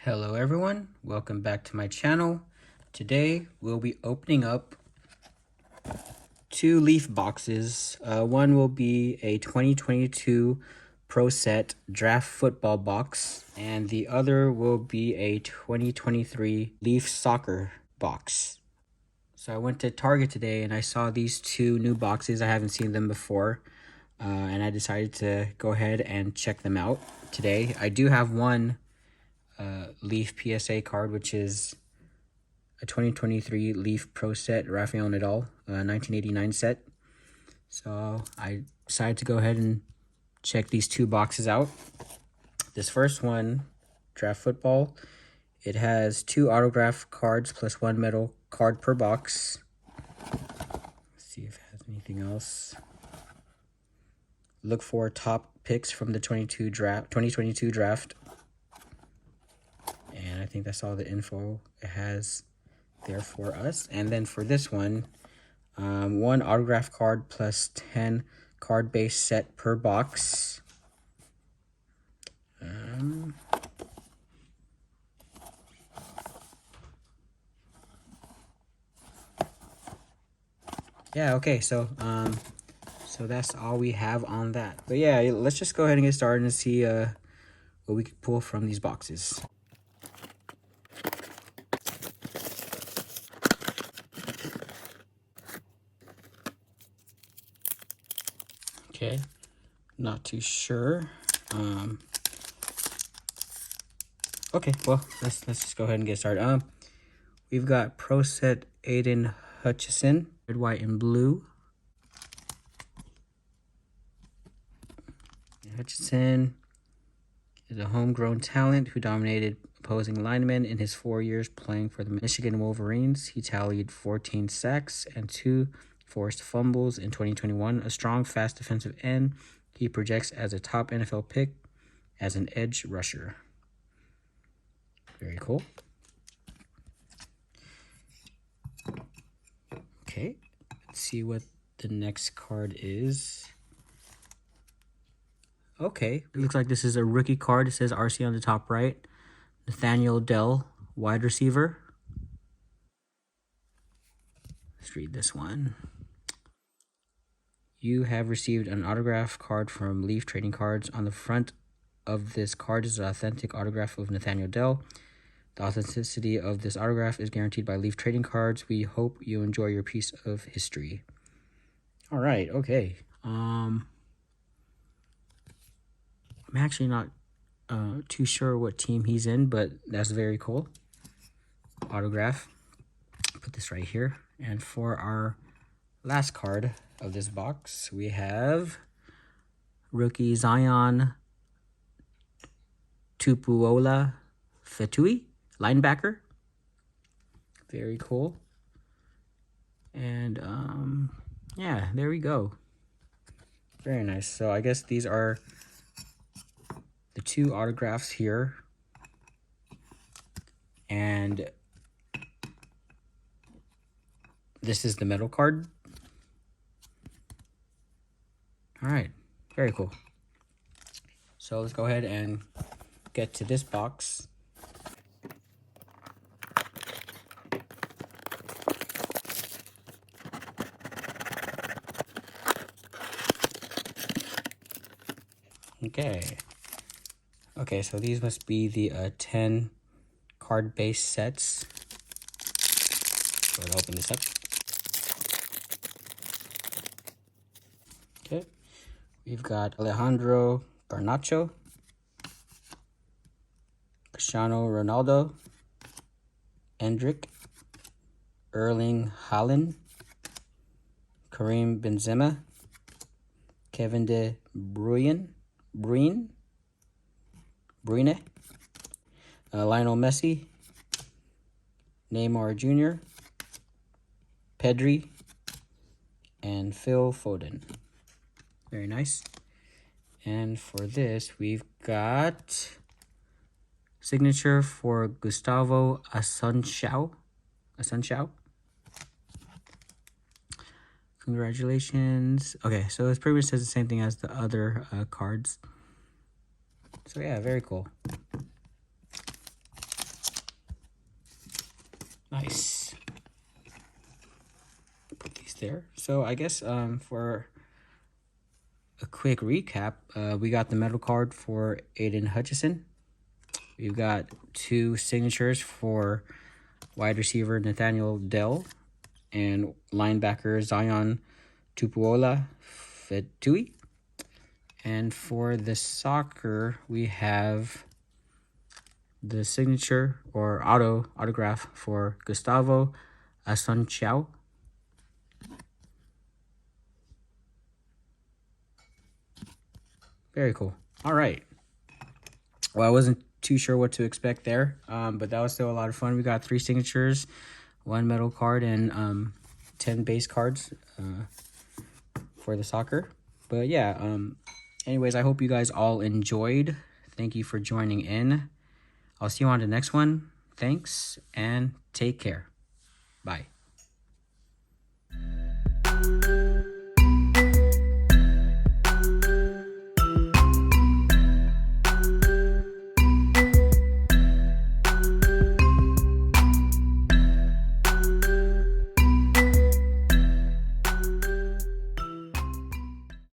Hello everyone, welcome back to my channel. Today we'll be opening up two Leaf boxes. One will be a 2022 Pro Set Draft Football box, and the other will be a 2023 Leaf Soccer box. So I went to Target today and I saw these two new boxes. I haven't seen them before, and I decided to go ahead and check them out today. I do have one Leaf PSA card, which is a 2023 Leaf Pro Set Rafael Nadal 1989 set. So I decided to go ahead and check these two boxes out. This first one, Draft Football, it has 2 autograph cards plus 1 metal card per box. Let's see if it has anything else. Look for top picks from the 2022 draft. And I think that's all the info it has there for us. And then for this one, 1 autograph card plus 10 card base set per box. Yeah, okay, so that's all we have on that. But yeah, let's just go ahead and get started and see what we can pull from these boxes. Okay, not too sure. Okay, well, let's just go ahead and get started. We've got Pro Set Aiden Hutchinson, red, white, and blue. Hutchinson is a homegrown talent who dominated opposing linemen in his 4 years playing for the Michigan Wolverines. He tallied 14 sacks and 2 forced fumbles in 2021. A strong, fast defensive end, he projects as a top NFL pick as an edge rusher. Very cool. Okay, let's see what the next card is. Okay, it looks like this is a rookie card. It says RC on the top right. Nathaniel Dell, wide receiver. Let's read this one. You have received an autograph card from Leaf Trading Cards. On the front of this card is an authentic autograph of Nathaniel Dell. The authenticity of this autograph is guaranteed by Leaf Trading Cards. We hope you enjoy your piece of history. All right, okay. I'm actually not too sure what team he's in, but that's very cool. Autograph. Put this right here. And for our last card of this box, we have rookie Zion Tupuola Fetui, linebacker. Very cool. And yeah, there we go. Very nice. So I guess these are the 2 autographs here. And this is the metal card. All right, very cool. So let's go ahead and get to this box. Okay, so these must be the 10 card base sets. So let's open this up. Okay, we've got Alejandro Garnacho, Cristiano Ronaldo, Endrick, Erling Haaland, Karim Benzema, Kevin De Bruyne, Lionel Messi, Neymar Jr., Pedri, and Phil Foden. Very nice. And for this, we've got signature for Gustavo Asunciao. Congratulations. Okay, so it pretty much says the same thing as the other cards. So yeah, very cool. Nice. Put these there. So I guess for a quick recap, we got the medal card for Aiden Hutchinson. We've got 2 signatures for wide receiver Nathaniel Dell and linebacker Zion Tupuola Fetui. And for the soccer, we have the signature or autograph for Gustavo Asunciao. Very cool. All right. Well, I wasn't too sure what to expect there, but that was still a lot of fun. We got 3 signatures, 1 medal card, and 10 base cards for the soccer. But yeah, anyways, I hope you guys all enjoyed. Thank you for joining in. I'll see you on the next one. Thanks, and take care. Bye.